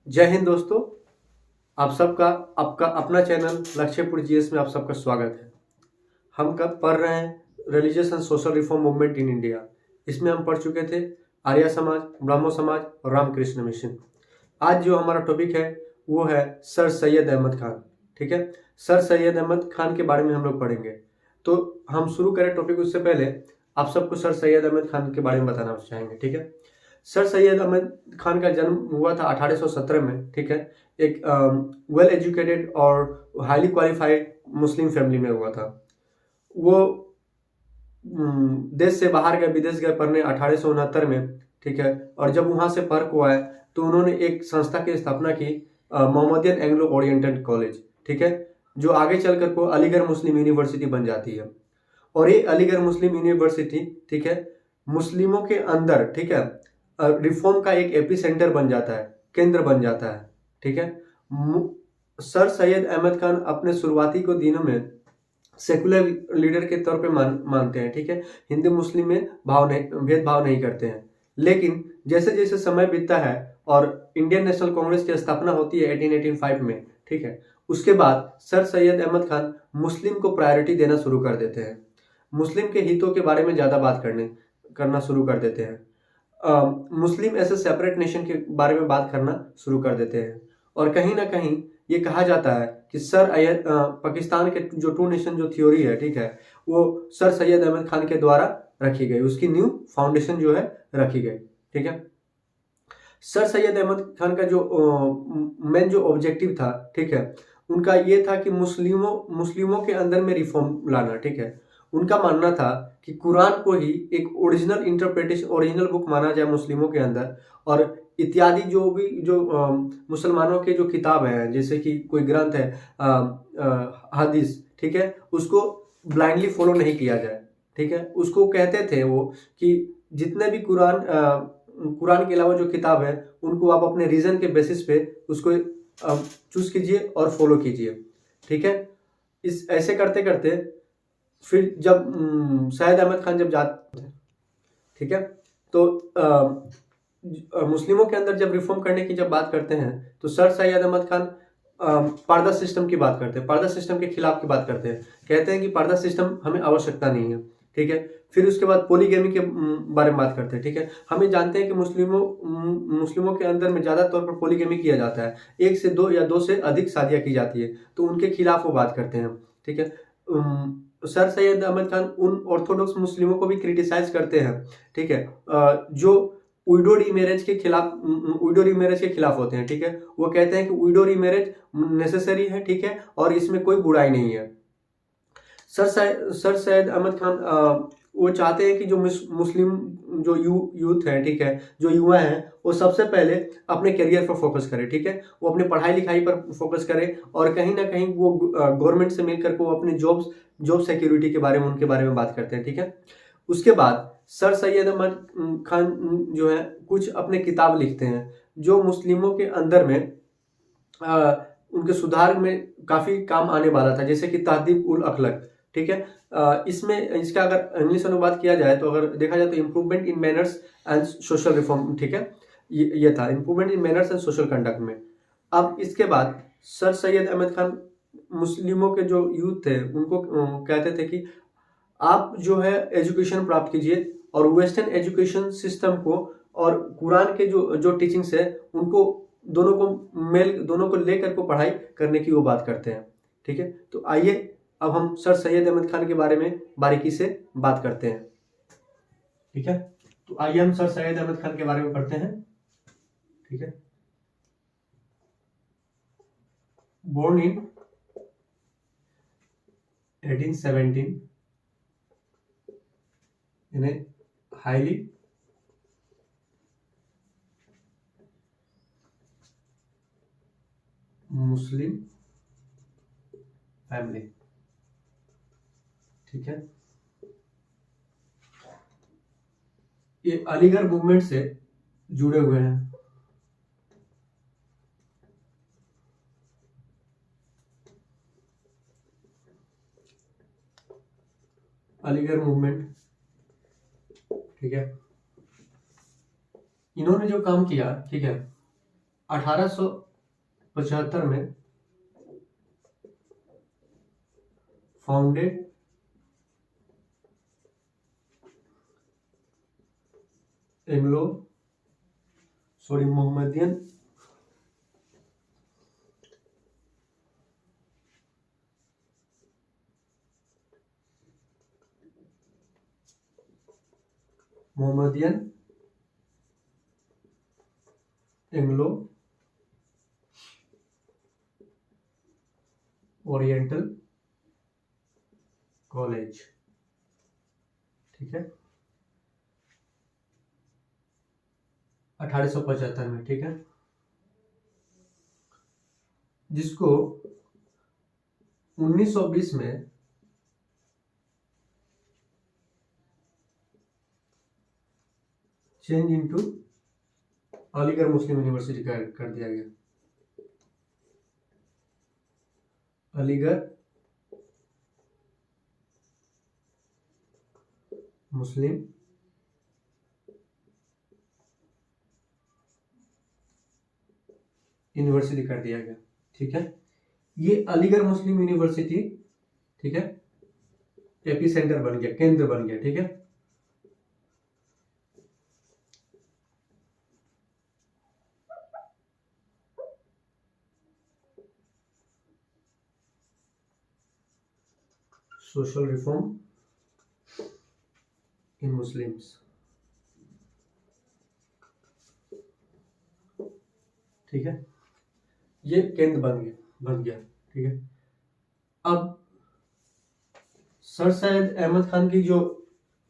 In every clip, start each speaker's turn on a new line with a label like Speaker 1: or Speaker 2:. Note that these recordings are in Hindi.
Speaker 1: जय हिंद दोस्तों। आप सबका आपका अपना चैनल लक्ष्यपुर जीएस में आप सबका स्वागत है। हम कब पढ़ रहे हैं religious and social reform movement in India. इसमें हम पढ़ चुके थे आर्य समाज, ब्रह्मो समाज और रामकृष्ण मिशन। आज जो हमारा टॉपिक है वो है सर सैयद अहमद खान। ठीक है, सर सैयद अहमद खान के बारे में हम लोग पढ़ेंगे। तो हम शुरू करें टॉपिक, उससे पहले आप सबको सर सैयद अहमद खान के बारे में बताना चाहेंगे। ठीक है, सर सैयद अहमद खान का जन्म हुआ था 1817 में। ठीक है, एक वेल एजुकेटेड और हाईली क्वालिफाइड मुस्लिम फैमिली में हुआ था। वो देश से बाहर गए, विदेश गए पढ़ने 1869 में। ठीक है, और जब वहां से पढ़ को आए तो उन्होंने एक संस्था की स्थापना की, मोहम्मदियन एंग्लो ओरिएंटेड कॉलेज। ठीक है, जो आगे चलकर को अलीगढ़ मुस्लिम यूनिवर्सिटी बन जाती है। और ये अलीगढ़ मुस्लिम यूनिवर्सिटी, ठीक है, मुस्लिमों के अंदर, ठीक है, रिफॉर्म का एक एपी सेंटर बन जाता है, केंद्र बन जाता है। ठीक है, सर सैयद अहमद खान अपने शुरुआती को दिनों में सेकुलर लीडर के तौर पे मानते हैं। ठीक है, हिंदू मुस्लिम में भेदभाव नहीं करते हैं। लेकिन जैसे जैसे समय बीतता है और इंडियन नेशनल कांग्रेस की स्थापना होती है 1885 में, ठीक है, उसके बाद सर सैयद अहमद खान मुस्लिम को प्रायोरिटी देना शुरू कर देते हैं। मुस्लिम के हितों के बारे में ज़्यादा बात करना शुरू कर देते हैं। Muslim as a separate nation के बारे में बात करना शुरू कर देते हैं। और कहीं ना कहीं ये कहा जाता है कि पाकिस्तान के जो टू नेशन जो थ्योरी है, ठीक है, वो सर सैयद अहमद खान के द्वारा रखी गई, उसकी न्यू फाउंडेशन जो है रखी गई। ठीक है, सर सैयद अहमद खान का जो मेन जो ऑब्जेक्टिव था, ठीक है, उनका ये था कि मुस्लिमों के अंदर में रिफॉर्म लाना। ठीक है, उनका मानना था कि कुरान को ही एक ओरिजिनल इंटरप्रिटेशन, ओरिजिनल बुक माना जाए मुस्लिमों के अंदर, और इत्यादि जो भी जो मुसलमानों के जो किताब हैं, जैसे कि कोई ग्रंथ है, हदीस, ठीक है, उसको ब्लाइंडली फॉलो नहीं किया जाए। ठीक है, उसको कहते थे वो कि जितने भी कुरान के अलावा जो किताब है उनको आप अपने रीजन के बेसिस पे उसको चूज कीजिए और फॉलो कीजिए। ठीक है, इस ऐसे करते करते फिर जब सैयद अहमद खान जब जाते हैं, ठीक है, तो मुस्लिमों के अंदर जब रिफॉर्म करने की जब बात करते हैं तो सर सैयद अहमद खान पर्दा सिस्टम की बात करते हैं, पर्दा सिस्टम के खिलाफ की बात करते हैं। कहते हैं कि पर्दा सिस्टम हमें आवश्यकता नहीं है। ठीक है, फिर उसके बाद पोलीगेमी के बारे में बात करते हैं। ठीक है, हमें जानते हैं कि मुस्लिमों के अंदर में ज़्यादा तौर पर पोलीगेमी किया जाता है, एक से दो या दो से अधिक शादियां की जाती है, तो उनके खिलाफ वो बात करते हैं। ठीक है, सर सैयद अहमद खान उन ऑर्थोडॉक्स मुस्लिमों को भी क्रिटिसाइज करते हैं। ठीक है, जो विडो रीमैरेज के खिलाफ होते हैं। ठीक है, वो कहते हैं कि विडो रीमैरेज नेसेसरी है, ठीक है, और इसमें कोई बुराई नहीं है। सर सैयद अहमद खान वो चाहते हैं कि जो मुस्लिम जो यूथ है, ठीक है, जो युवा हैं, वो सबसे पहले अपने करियर पर फोकस करें। ठीक है, वो अपने पढ़ाई लिखाई पर फोकस करें और कहीं ना कहीं वो गवर्नमेंट से मिलकर को अपने जॉब सिक्योरिटी के बारे में, उनके बारे में बात करते हैं। ठीक है, उसके बाद सर सैयद अहमद खान जो है कुछ अपने किताब लिखते हैं जो मुस्लिमों के अंदर में उनके सुधार में काफी काम आने वाला था, जैसे कि तहदीब उल अखलक। ठीक है, इसमें इसका अगर इंग्लिश अनुवाद किया जाए तो अगर देखा जाए तो improvement in manners and social reform. ठीक है, ये था improvement in manners and social conduct में। अब इसके बाद सर सैयद अहमद खान मुस्लिमों के जो यूथ थे उनको कहते थे कि आप जो है एजुकेशन प्राप्त कीजिए और वेस्टर्न एजुकेशन सिस्टम को और कुरान के जो टीचिंग्स है उनको दोनों को लेकर को पढ़ाई करने की वो बात करते हैं। ठीक है, तो आइए अब हम सर सैयद अहमद खान के बारे में बारीकी से बात करते हैं। ठीक है, तो आइए हम सर सैयद अहमद खान के बारे में पढ़ते हैं। ठीक है, born in 1817 in a highly Muslim family. ठीक है, ये अलीगढ़ मूवमेंट से जुड़े हुए हैं। अलीगढ़ मूवमेंट, ठीक है, इन्होंने जो काम किया, ठीक है, 1875 में founded Mohammedan Anglo oriental college, ठीक है, 1875 में, ठीक है, जिसको 1920 में चेंज इनटू अलीगढ़ मुस्लिम यूनिवर्सिटी कर दिया गया। अलीगढ़ मुस्लिम यूनिवर्सिटी कर दिया गया, ठीक है। ये अलीगढ़ मुस्लिम यूनिवर्सिटी, ठीक है, एपी सेंटर बन गया, केंद्र बन गया, ठीक है। सोशल रिफॉर्म इन मुस्लिम्स, ठीक है, ये केंद्र बन गया, ठीक है। अब सर सैयद अहमद खान की जो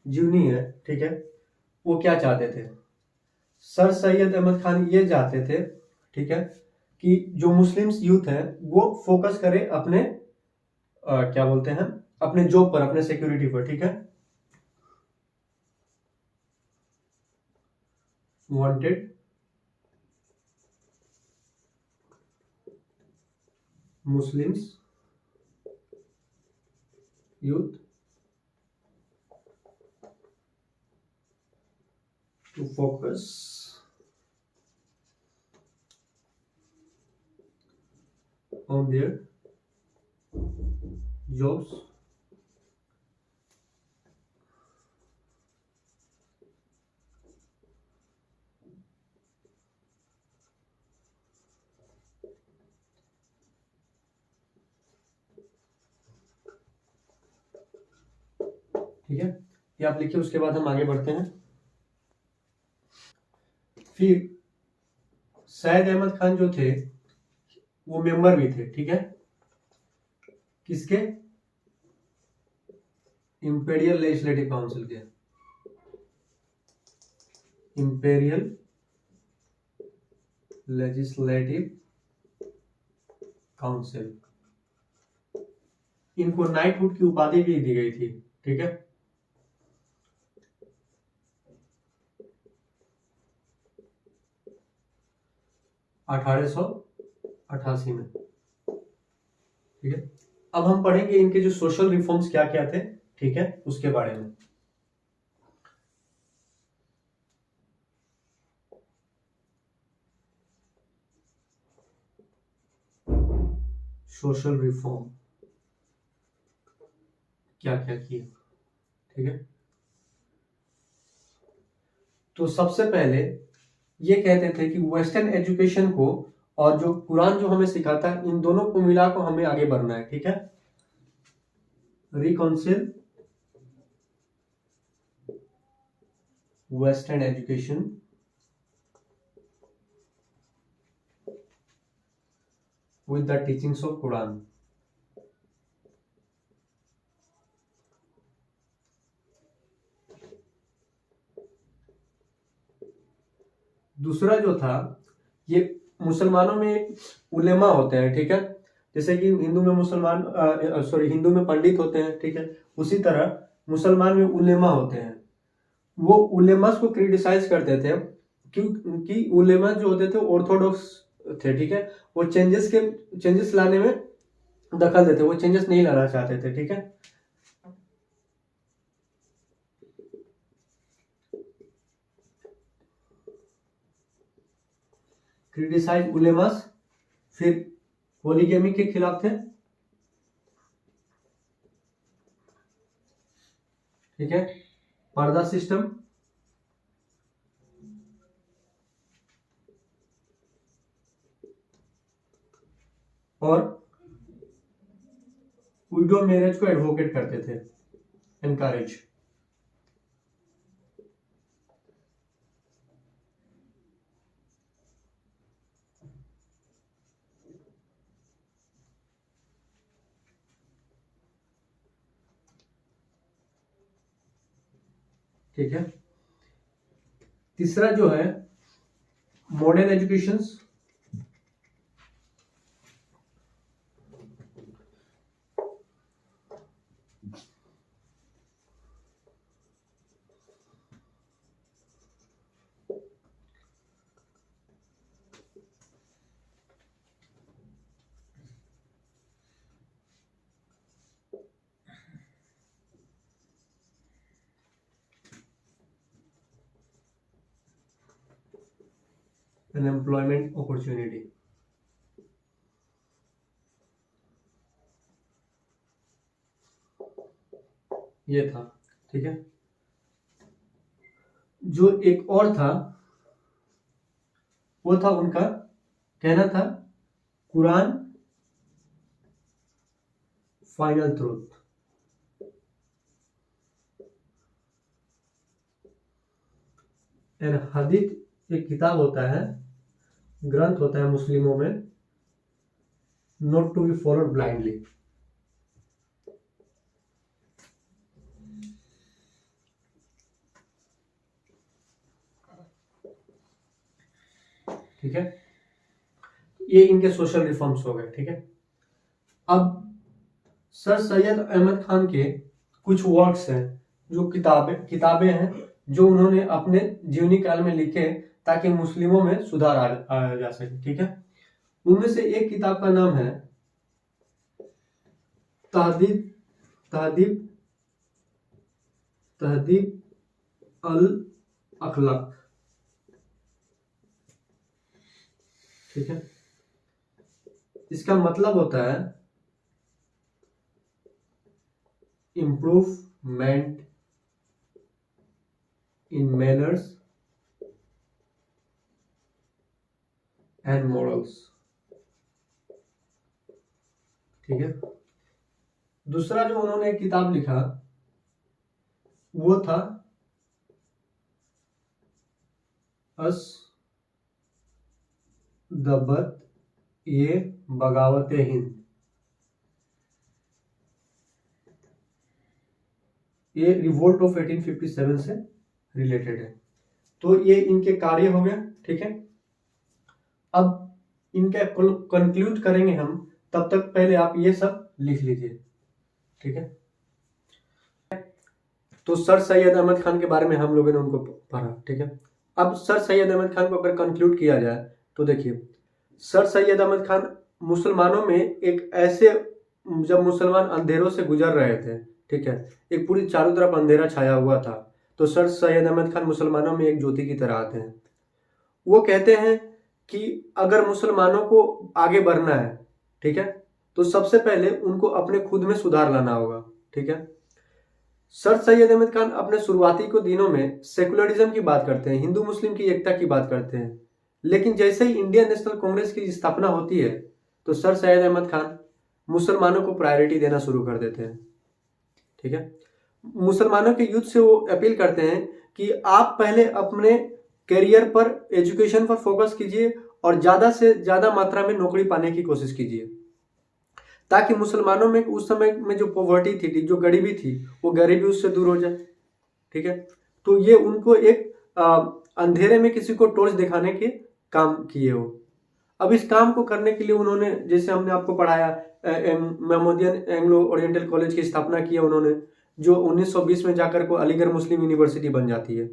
Speaker 1: जीवनी है, ठीक है, वो क्या चाहते थे? सर सैयद अहमद खान ये चाहते थे, ठीक है, कि जो मुस्लिम्स यूथ है वो फोकस करे अपने क्या बोलते हैं, अपने जॉब पर, अपने सिक्योरिटी पर, ठीक है। Wanted Muslims youth to focus on their jobs ठीक है, ये आप लिखिए। उसके बाद हम आगे बढ़ते हैं। फिर सैयद अहमद खान जो थे वो मेंबर भी थे, ठीक है, किसके? इंपीरियल लेजिस्लेटिव काउंसिल के, इंपीरियल लेजिस्लेटिव काउंसिल। इनको नाइटहुड की उपाधि भी दी गई थी, ठीक है। (1888) में, ठीक है। अब हम पढ़ेंगे इनके जो सोशल रिफॉर्म्स क्या क्या थे, ठीक है, उसके बारे में। सोशल रिफॉर्म क्या क्या किए, ठीक है। तो सबसे पहले ये कहते थे कि वेस्टर्न एजुकेशन को और जो कुरान जो हमें सिखाता है, इन दोनों को मिला को हमें आगे बढ़ना है, ठीक है। Reconcile western education with the teachings of Quran। दूसरा जो था, ये मुसलमानों में उलेमा होते हैं, ठीक है, जैसे कि हिंदू में मुसलमान हिंदू में पंडित होते हैं, ठीक है, उसी तरह मुसलमान में उलेमा होते हैं। वो उलेमास को क्रिटिसाइज करते थे क्योंकि उलेमा जो होते थे ऑर्थोडॉक्स थे, ठीक है, वो चेंजेस लाने में दखल देते, वो चेंजेस नहीं लाना चाहते थे, ठीक है। क्रिटिसाइज उलेमास, फिर पोलीगेमी के खिलाफ थे, ठीक है, पर्दा सिस्टम, और विडो मैरिज को एडवोकेट करते थे, एनकरेज। ठीक है, तीसरा जो है modern education, and employment opportunity. ये था, ठीक है। जो एक और था वो था, उनका कहना था कुरान फाइनल ट्रूथ। एंड हदीस एक किताब होता है, ग्रंथ होता है मुस्लिमों में, not to be followed blindly. ठीक है, ये इनके सोशल रिफॉर्म्स हो गए। ठीक है, अब सर सैयद अहमद खान के कुछ वर्क्स हैं, जो किताबें हैं जो उन्होंने अपने जीवनी काल में लिखे ताकि मुस्लिमों में सुधार आ जा सके। ठीक है, उनमें से एक किताब का नाम है तहदीब अल अखलाक। ठीक है, इसका मतलब होता है improvement in manners and morals. ठीक है, दूसरा जो उन्होंने एक किताब लिखा वो था अस दब्बत ये बगावत हिंद। ये रिवोल्ट ऑफ 1857 से रिलेटेड है। तो ये इनके कार्य हो गए। ठीक है, अब इनका कंक्लूड करेंगे हम, तब तक पहले आप ये सब लिख लीजिए। ठीक है, तो सर सैयद अहमद खान के बारे में हम लोगों ने उनको पढ़ा। ठीक है, अब सर सैयद अहमद खान को अगर कंक्लूड किया जाए तो देखिए, सर सैयद अहमद खान मुसलमानों में एक ऐसे, जब मुसलमान अंधेरों से गुजर रहे थे, ठीक है, एक पूरी चारों तरफ अंधेरा छाया हुआ था, तो सर सैयद अहमद खान मुसलमानों में एक ज्योति की तरह आते हैं। वो कहते हैं कि अगर मुसलमानों को आगे बढ़ना है, ठीक है, तो सबसे पहले उनको अपने खुद में सुधार लाना होगा। ठीक है, सर सैयद अहमद खान अपने शुरुआती को दिनों में सेकुलरिज्म की बात करते हैं, हिंदू मुस्लिम की एकता की बात करते हैं, लेकिन जैसे ही इंडियन नेशनल कांग्रेस की स्थापना होती है तो सर सैयद अहमद खान मुसलमानों को प्रायोरिटी देना शुरू कर देते हैं। ठीक है, मुसलमानों के यूथ से वो अपील करते हैं कि आप पहले अपने करियर पर, एजुकेशन पर फोकस कीजिए और ज्यादा से ज्यादा मात्रा में नौकरी पाने की कोशिश कीजिए, ताकि मुसलमानों में उस समय में जो पॉवर्टी थी, जो गरीबी थी, वो गरीबी उससे दूर हो जाए। ठीक है, तो ये उनको एक अंधेरे में किसी को टॉर्च दिखाने के काम किए हो। अब इस काम को करने के लिए उन्होंने, जैसे हमने आपको पढ़ाया, मोहम्मदियन एंग्लो ओरिएंटल कॉलेज की स्थापना की है उन्होंने, जो 1920 में जाकर को अलीगढ़ मुस्लिम यूनिवर्सिटी बन जाती है।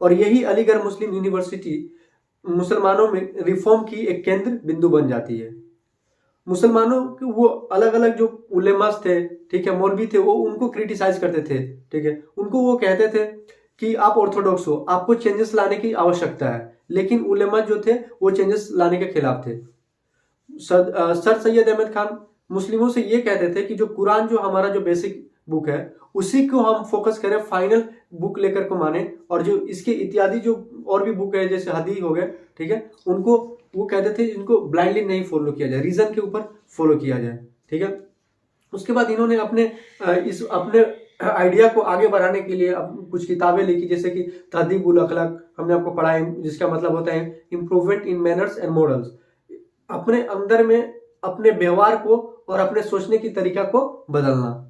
Speaker 1: और यही अलीगढ़ मुस्लिम यूनिवर्सिटी मुसलमानों में रिफॉर्म की एक केंद्र बिंदु बन जाती है। मुसलमानों के वो अलग अलग जो उलेमास थे, ठीक है, मौलवी थे, वो उनको क्रिटिसाइज करते थे। ठीक है, उनको वो कहते थे कि आप ऑर्थोडॉक्स हो, आपको चेंजेस लाने की आवश्यकता है, लेकिन उलेमा जो थे वो चेंजेस लाने के खिलाफ थे। सर सैयद अहमद खान मुस्लिमों से ये कहते थे कि जो कुरान जो हमारा जो बेसिक बुक है उसी को हम फोकस करें, फाइनल बुक लेकर को माने, और जो इसके इत्यादि जो और भी बुक है जैसे हदीस हो गए, ठीक है, उनको वो कहते थे इनको ब्लाइंडली नहीं फॉलो किया जाए, रीजन के ऊपर फॉलो किया जाए, ठीक है। उसके बाद इन्होंने अपने आइडिया को आगे बढ़ाने के लिए कुछ किताबें लिखी, जैसे कि तहदीबुल अखलाक हमने आपको पढ़ा है, जिसका मतलब होता है improvement in manners and morals. अपने अंदर में अपने व्यवहार को और अपने सोचने की तरीका को बदलना।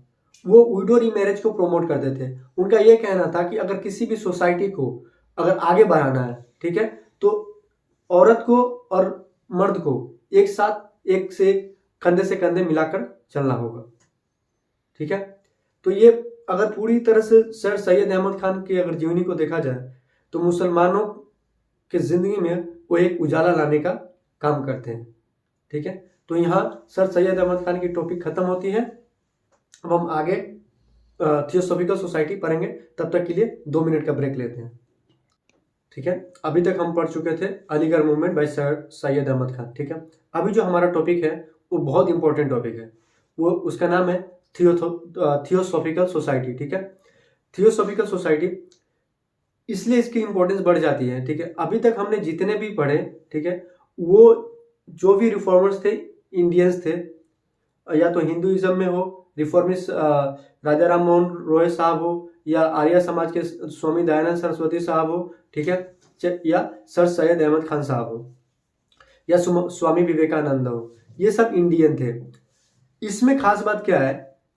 Speaker 1: वो विडो रीमैरिज को प्रमोट करते थे। उनका यह कहना था कि अगर किसी भी सोसाइटी को अगर आगे बढ़ाना है, ठीक है, तो औरत को और मर्द को एक साथ एक से कंधे से कंधे मिलाकर चलना होगा, ठीक है। तो ये अगर पूरी तरह से सर सैयद अहमद खान की अगर जीवनी को देखा जाए तो मुसलमानों की जिंदगी में वो एक उजाला लाने का काम करते हैं, ठीक है। तो यहाँ सर सैयद अहमद खान की टॉपिक खत्म होती है। अब हम आगे थियोसॉफिकल सोसाइटी पढ़ेंगे, तब तक के लिए 2 मिनट का ब्रेक लेते हैं, ठीक है। अभी तक हम पढ़ चुके थे Aligarh movement by sir Syed Ahmed Khan, ठीक है। अभी जो हमारा टॉपिक है वो बहुत इंपॉर्टेंट टॉपिक है, वो उसका नाम है थियोसॉफिकल सोसाइटी, ठीक है। थियोसॉफिकल सोसाइटी इसलिए इसकी इंपॉर्टेंस बढ़ जाती है, ठीक है। अभी तक हमने जितने भी पढ़े, ठीक है, वो जो भी रिफॉर्मर्स थे, इंडियंस थे, या तो हिंदुइज्म में हो रिफॉर्मिस्ट राजा राम मोहन रॉय साहब हो, या आर्य समाज के स्वामी दयानंद सरस्वती साहब हो, ठीक है, या सर सैयद अहमद खान साहब हो, या स्वामी विवेकानंद हो, ये सब इंडियन थे। इसमें खास बात क्या है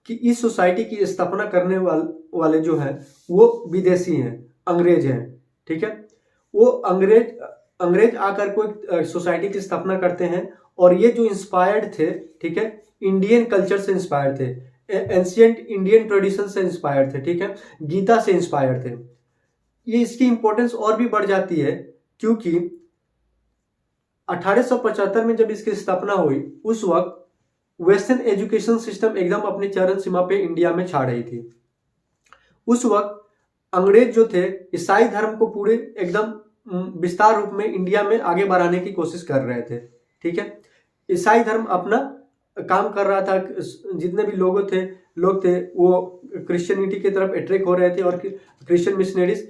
Speaker 1: कि इस सोसाइटी की स्थापना करने वाले जो हैं वो विदेशी हैं, अंग्रेज हैं, ठीक है। वो अंग्रेज आकर कोई सोसाइटी की स्थापना करते हैं, और ये जो इंस्पायर्ड थे, ठीक है, इंडियन कल्चर से इंस्पायर्ड थे, एंशिएंट इंडियन ट्रेडिशन से इंस्पायर्ड थे, ठीक है, गीता से इंस्पायर्ड थे। ये इसकी इंपॉर्टेंस और भी बढ़ जाती है क्योंकि 1875 में जब इसकी स्थापना हुई उस वक्त वेस्टर्न एजुकेशन सिस्टम एकदम अपनी चरम सीमा पे इंडिया में छा रही थी। उस वक्त अंग्रेज जो थे ईसाई धर्म को पूरे एकदम विस्तार रूप में इंडिया में आगे बढ़ाने की कोशिश कर रहे थे, ठीक है। ईसाई धर्म अपना काम कर रहा था, जितने भी लोग थे वो क्रिश्चियनिटी की तरफ अट्रैक्ट हो रहे थे और क्रिश्चियन मिशनरीज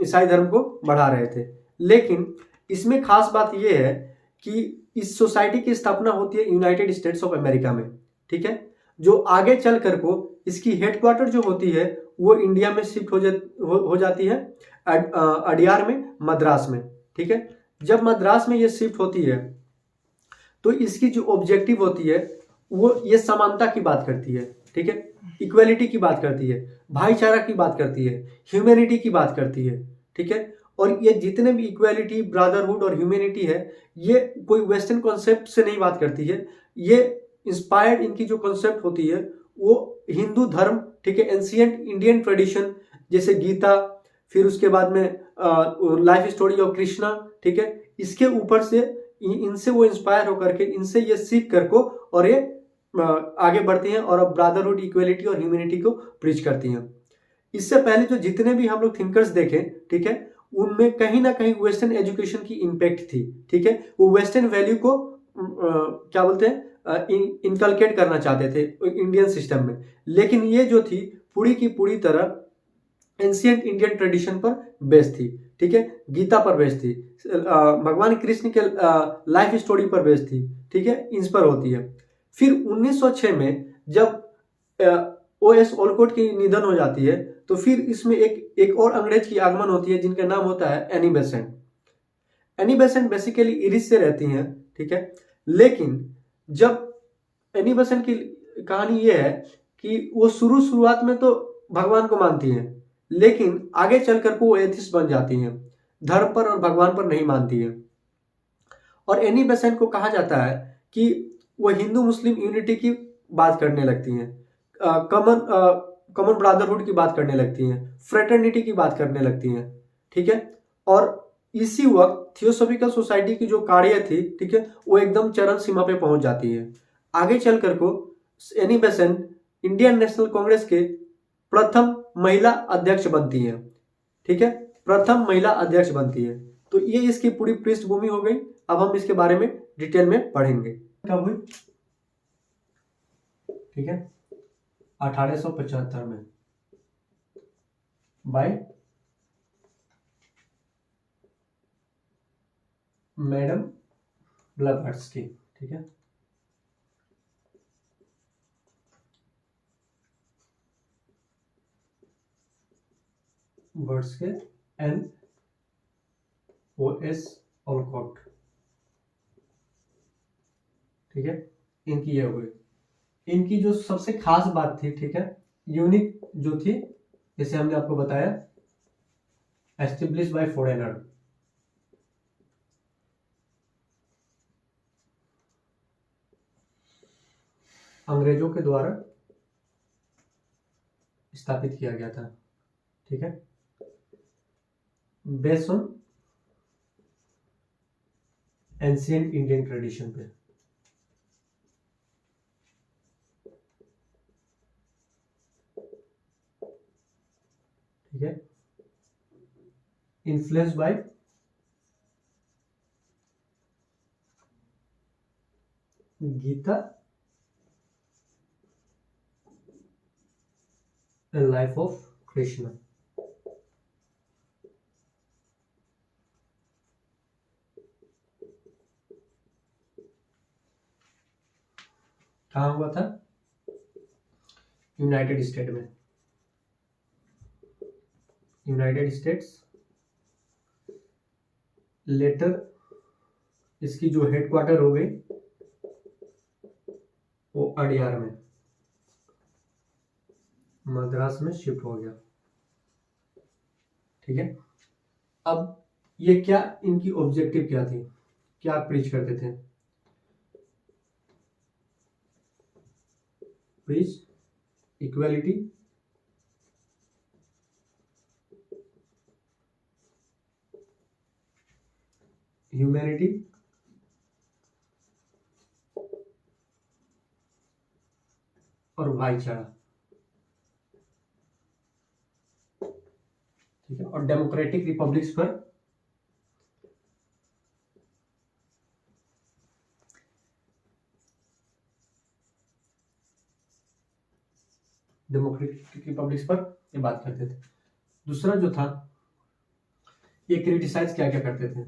Speaker 1: ईसाई धर्म को बढ़ा रहे थे। लेकिन इसमें खास बात यह है कि इस सोसाइटी की स्थापना होती है यूनाइटेड स्टेट्स ऑफ अमेरिका में, ठीक है, जो आगे चलकर को इसकी हेडक्वार्टर जो होती है वो इंडिया में शिफ्ट हो जाती है अडियार में, मद्रास में, ठीक है। जब मद्रास में ये शिफ्ट होती है तो इसकी जो ऑब्जेक्टिव होती है वो ये समानता की बात करती है, ठीक है, इक्वलिटी की बात करती है, भाईचारा की बात करती है, ह्यूमैनिटी की बात करती है, ठीक है। और ये जितने भी इक्वलिटी, ब्रदरहुड और ह्यूमैनिटी है, ये कोई वेस्टर्न कॉन्सेप्ट से नहीं बात करती है। ये इंस्पायर्ड, इनकी जो कॉन्सेप्ट होती है वो हिंदू धर्म, ठीक है, एंशिएंट इंडियन ट्रेडिशन जैसे गीता, फिर उसके बाद में लाइफ स्टोरी ऑफ कृष्णा, ठीक है, इसके ऊपर से इनसे वो इंस्पायर होकर के इनसे ये सीख कर को और ये आगे बढ़ती हैं और अब ब्रदरहुड, इक्वलिटी और ह्यूमैनिटी को प्रीच करती हैं। इससे पहले जो जितने भी हम लोग थिंकर्स देखें, ठीक है, उनमें कहीं ना कहीं वेस्टर्न एजुकेशन की इम्पैक्ट थी, ठीक है। वो वेस्टर्न वैल्यू को क्या बोलते हैं, इनकलकेट करना चाहते थे इंडियन सिस्टम में, लेकिन ये जो थी पूरी की पूरी तरह एंशिएंट इंडियन ट्रेडिशन पर बेस्ड थी, ठीक है, गीता पर बेस्ड थी, भगवान कृष्ण के लाइफ स्टोरी पर बेस्ड थी, ठीक है, इन पर होती है। फिर 1906 में जब ओएस ओलकोट की निधन हो जाती है तो फिर इसमें एक और अंग्रेज की आगमन होती है जिनका नाम होता है Annie Besant. Annie Besant basically Irish से रहती हैं, ठीक है, लेकिन जब एनी बेसेंट की कहानी यह है कि वो शुरुआत में तो भगवान को मानती हैं, लेकिन आगे चलकर वो एथिस्ट बन जाती हैं, धर्म पर और भगवान पर नहीं मानती है। और एनी बेसेंट को कहा जाता है कि वो हिंदू मुस्लिम यूनिटी की बात करने लगती हैं, कॉमन ब्रदरहुड की बात करने लगती हैं, फ्रेटर्निटी की बात करने लगती हैं, ठीक है। और इसी वक्त थियोसॉफिकल सोसाइटी की जो कार्य थी, ठीक है, वो एकदम चरम सीमा पे पहुंच जाती है। आगे चलकर को Annie Besant Indian national Congress के प्रथम महिला अध्यक्ष बनती हैं, ठीक है, प्रथम महिला अध्यक्ष बनती है। तो ये इसकी पूरी पृष्ठभूमि हो गई। अब हम इसके बारे में डिटेल में पढ़ेंगे। कब हुई? ठीक है, 1875 में बाय मैडम ब्लैवत्स्की। ठीक है, वर्ड्सके NOS ऑलकॉट। ठीक है, इनकी ये हुई। इनकी जो सबसे खास बात थी, ठीक है, यूनिक जो थी, जैसे हमने आपको बताया, एस्टेब्लिश बाय फॉरेनर। अंग्रेजों के द्वारा स्थापित किया गया था। ठीक है, based on ancient Indian tradition पे। ठीक है, influence by Gita and life of Krishna. कहाँ हुआ था? यूनाइटेड स्टेट में, यूनाइटेड स्टेट्स। लेटर इसकी जो हेडक्वार्टर हो गई वो अडियार में, मद्रास में शिफ्ट हो गया। ठीक है, अब ये क्या, इनकी ऑब्जेक्टिव क्या थी, क्या प्रीच करते थे? प्रीच इक्वालिटी, ह्यूमैनिटी और भाईचारा। ठीक है, और डेमोक्रेटिक रिपब्लिक्स पर ये बात करते थे। दूसरा जो था, ये क्रिटिसाइज क्या क्या करते थे?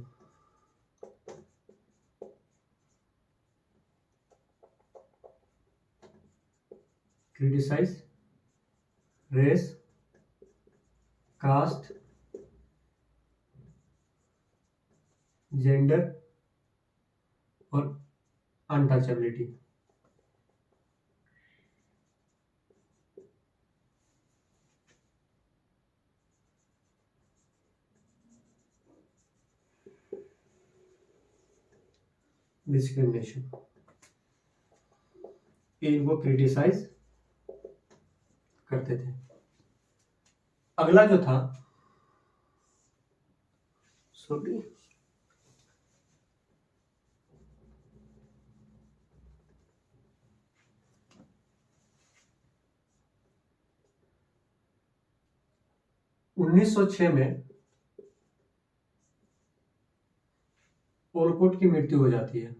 Speaker 1: क्रिटिसाइज रेस, कास्ट, जेंडर और अनटचेबिलिटी। डिस्क्रिमिनेशन, इनको क्रिटिसाइज करते थे। अगला जो था, सॉरी, उन्नीस सौ 6 में ओलकोट की मृत्यु हो जाती है।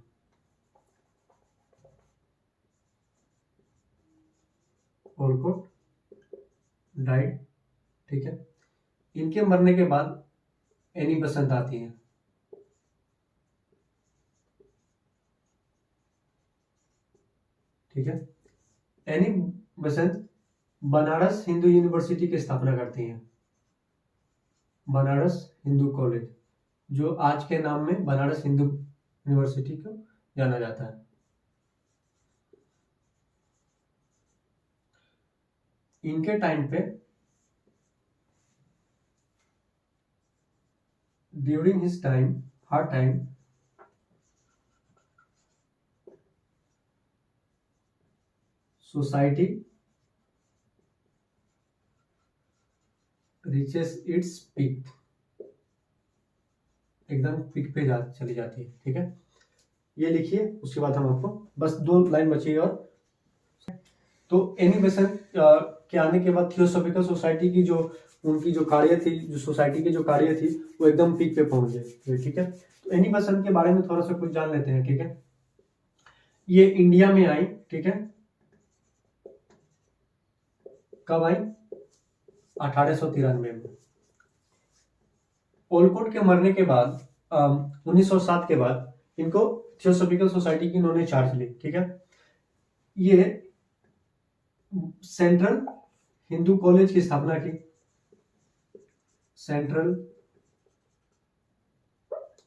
Speaker 1: ओलकोट डाइड। ठीक है, इनके मरने के बाद एनी बसंत आती है। ठीक है, एनी बसंत बनारस हिंदू यूनिवर्सिटी की स्थापना करती हैं, बनारस हिंदू कॉलेज, जो आज के नाम में बनारस हिंदू यूनिवर्सिटी को जाना जाता है। इनके टाइम पे, ड्यूरिंग हिज टाइम, हर time, society reaches its peak, एकदम पीक पे चली जाती है। ठीक है, ये लिखिए, उसके बाद हम आपको बस 2 लाइन बची और तो एनी बेसेंट के आने के बाद थियोसॉफिकल सोसाइटी की जो उनकी जो कार्य थी, जो सोसाइटी की जो कार्य थी, वो एकदम पीक पे पहुंच गए। ठीक है, तो एनी बेसेंट के बारे में थोड़ा सा कुछ जान लेते हैं। ठीक है, ये इंडिया में आई। ठीक है, कब आई? 1893 में। ओलकोट के मरने के बाद 1907 के बाद इनको थियोसॉफिकल सोसाइटी की इन्होंने चार्ज ली। ठीक है, ये सेंट्रल हिंदू कॉलेज की स्थापना की। Central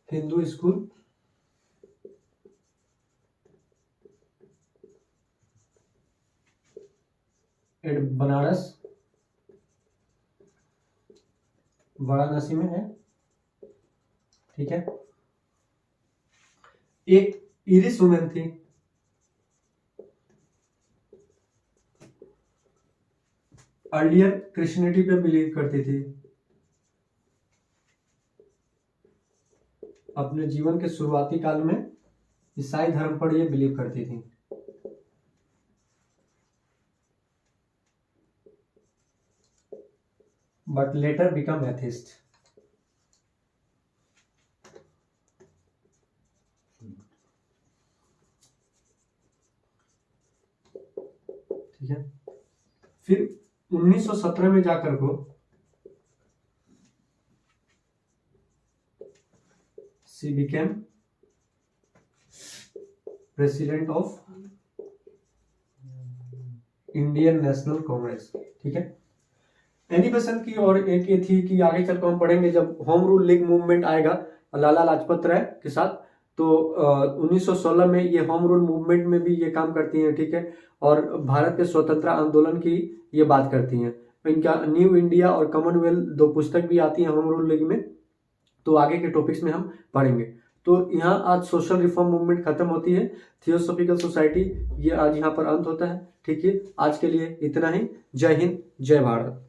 Speaker 1: Hindu school eight Banaras, Varanasi में है। ठीक है, एक इरिस वुमेन थी, अर्लियर क्रिश्चियनिटी पे बिलीव करती थी, अपने जीवन के शुरुआती काल में ईसाई धर्म पर ये बिलीव करती थी। But later become atheist. ठीक है, फिर 1917 में जाकर को she became president of Indian national Congress. ठीक है, एनी बेसेंट की और एक ये थी कि आगे चलकर हम पढ़ेंगे जब होम रूल लीग मूवमेंट आएगा लाला लाजपत राय के साथ, तो 1916 में ये होम रूल मूवमेंट में भी ये काम करती हैं। ठीक है, और भारत के स्वतंत्रता आंदोलन की ये बात करती हैं। इनका न्यू इंडिया और कॉमनवेल्थ 2 पुस्तक भी आती हैं होम रूल लीग में, तो आगे के टॉपिक्स में हम पढ़ेंगे। तो यहाँ आज सोशल रिफॉर्म मूवमेंट खत्म होती है, थियोसॉफिकल सोसाइटी ये आज यहाँ पर अंत होता है। ठीक है, आज के लिए इतना ही। जय हिंद, जय भारत।